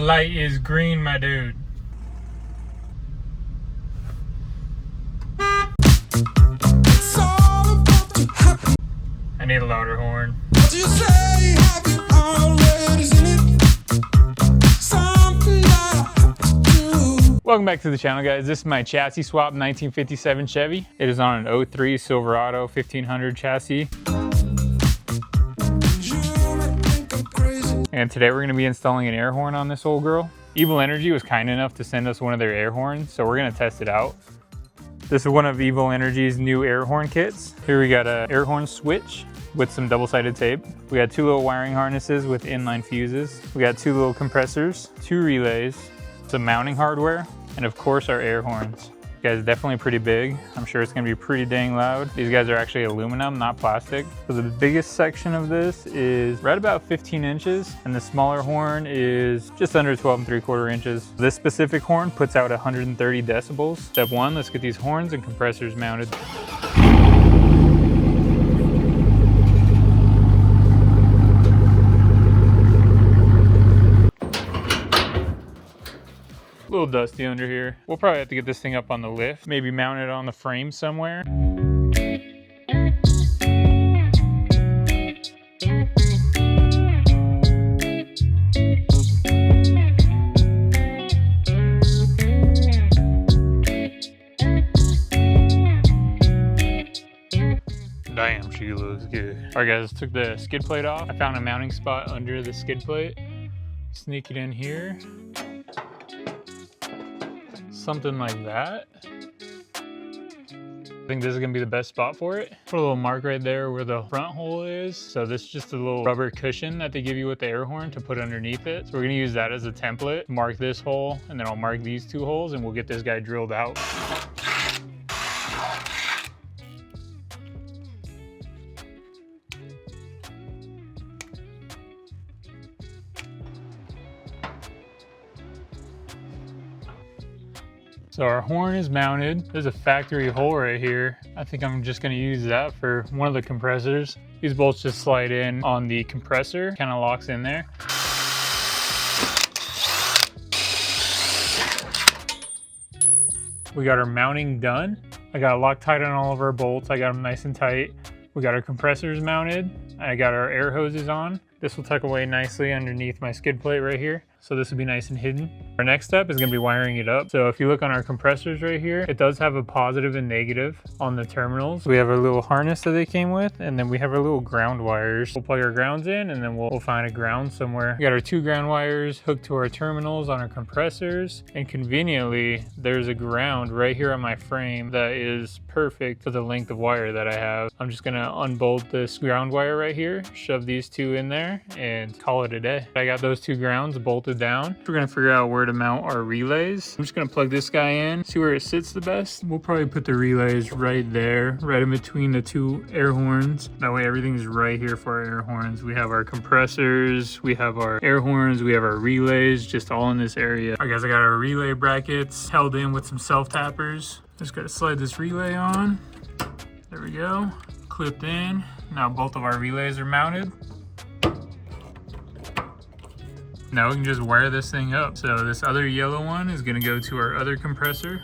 light is green, my dude. I need a louder horn. Welcome back to the channel, guys. This is my chassis swap 1957 Chevy. It is on an 03 Silverado 1500 chassis. And today we're going to be installing an air horn on this old girl. Evil Energy was kind enough to send us one of their air horns, so we're going to test it out. This is one of Evil Energy's new air horn kits. Here we got an air horn switch with some double-sided tape. We got two little wiring harnesses with inline fuses. We got two little compressors, two relays, some mounting hardware, and of course our air horns. You guys, definitely pretty big. I'm sure it's gonna be pretty dang loud. These guys are actually aluminum, not plastic. So the biggest section of this is right about 15 inches, and the smaller horn is just under 12 3/4 inches. This specific horn puts out 130 decibels. Step one, let's get these horns and compressors mounted. A little dusty under here. We'll probably have to get this thing up on the lift, maybe mount it on the frame somewhere. Damn, she looks good. All right, guys, took the skid plate off. I found a mounting spot under the skid plate. Sneak it in here. Something like that. I think this is gonna be the best spot for it. Put a little mark right there where the front hole is. So this is just a little rubber cushion that they give you with the air horn to put underneath it. So we're gonna use that as a template. Mark this hole, and then I'll mark these two holes, and we'll get this guy drilled out. So our horn is mounted. There's a factory hole right here. I think I'm just gonna use that for one of the compressors. These bolts just slide in on the compressor, kind of locks in there. We got our mounting done. I got it Loctite on all of our bolts. I got them nice and tight. We got our compressors mounted. I got our air hoses on. This will tuck away nicely underneath my skid plate right here. So this will be nice and hidden. Our next step is gonna be wiring it up. So if you look on our compressors right here, it does have a positive and negative on the terminals. We have our little harness that they came with, and then we have our little ground wires. We'll plug our grounds in, and then we'll find a ground somewhere. We got our two ground wires hooked to our terminals on our compressors, and conveniently, there's a ground right here on my frame that is perfect for the length of wire that I have. I'm just gonna unbolt this ground wire right here, shove these two in there, and call it a day. I got those two grounds bolted down. We're gonna figure out where to mount our relays. I'm just gonna plug this guy in, see where it sits the best. We'll probably put the relays right there, right in between the two air horns. That way everything's right here for our air horns. We have our compressors, we have our air horns, we have our relays, just all in this area. All right, guys, I got our relay brackets held in with some self-tappers. Just gotta slide this relay on. There we go, clipped in. Now both of our relays are mounted. Now we can just wire this thing up. So this other yellow one is gonna go to our other compressor.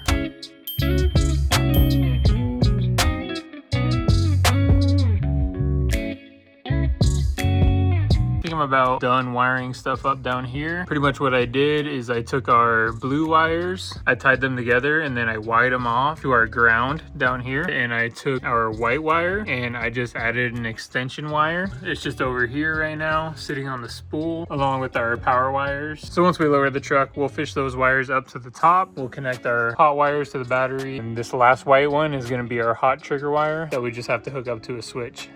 I'm about done wiring stuff up down here. Pretty much what I did is I took our blue wires, I tied them together, and then I wired them off to our ground down here. And I took our white wire and I just added an extension wire. It's just over here right now, sitting on the spool along with our power wires. So once we lower the truck, we'll fish those wires up to the top. We'll connect our hot wires to the battery. And this last white one is gonna be our hot trigger wire that we just have to hook up to a switch.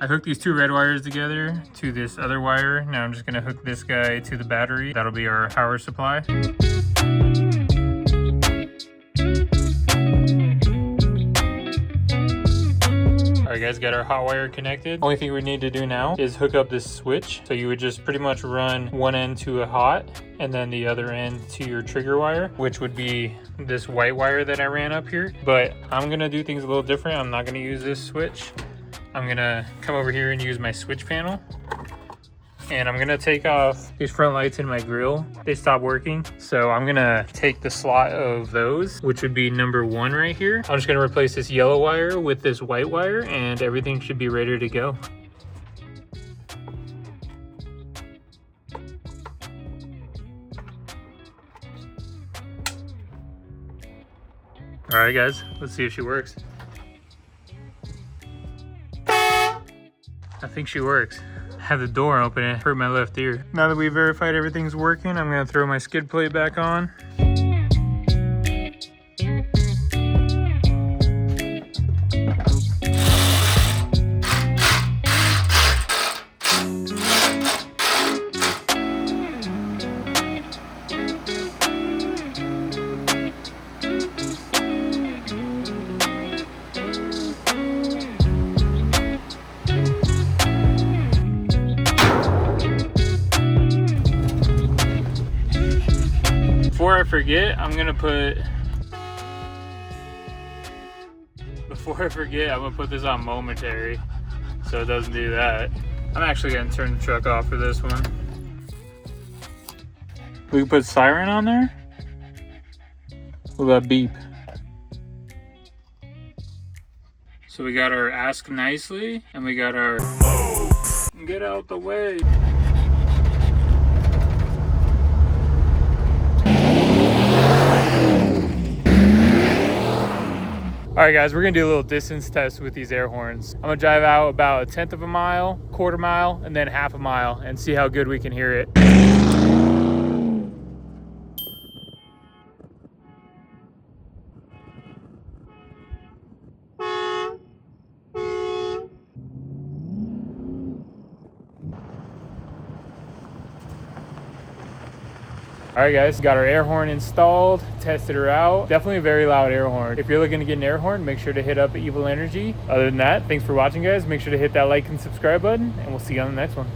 I hooked these two red wires together to this other wire. Now I'm just gonna hook this guy to the battery. That'll be our power supply. Alright guys, got our hot wire connected. Only thing we need to do now is hook up this switch. So you would just pretty much run one end to a hot and then the other end to your trigger wire, which would be this white wire that I ran up here. But I'm gonna do things a little different. I'm not gonna use this switch. I'm gonna come over here and use my switch panel. and I'm gonna take off these front lights in my grill. They stopped working, so I'm gonna take the slot of those, which would be number 1 right here. I'm just gonna replace this yellow wire with this white wire, and everything should be ready to go. All right, guys, let's see if she works. I think she works. Had the door open, it hurt my left ear. Now that we verified everything's working, I'm gonna throw my skid plate back on. Before I forget, I'm gonna put this on momentary so it doesn't do that. I'm actually gonna turn the truck off for this one. We can put siren on there. What about beep? So we got our ask nicely and we got our get out the way. All right, guys, we're gonna do a little distance test with these air horns. I'm gonna drive out about 1/10 of a mile, 1/4 mile, and then 1/2 a mile and see how good we can hear it. All right, guys, got our air horn installed, tested her out. Definitely a very loud air horn. If you're looking to get an air horn, make sure to hit up Evil Energy. Other than that, thanks for watching, guys. Make sure to hit that like and subscribe button, and we'll see you on the next one.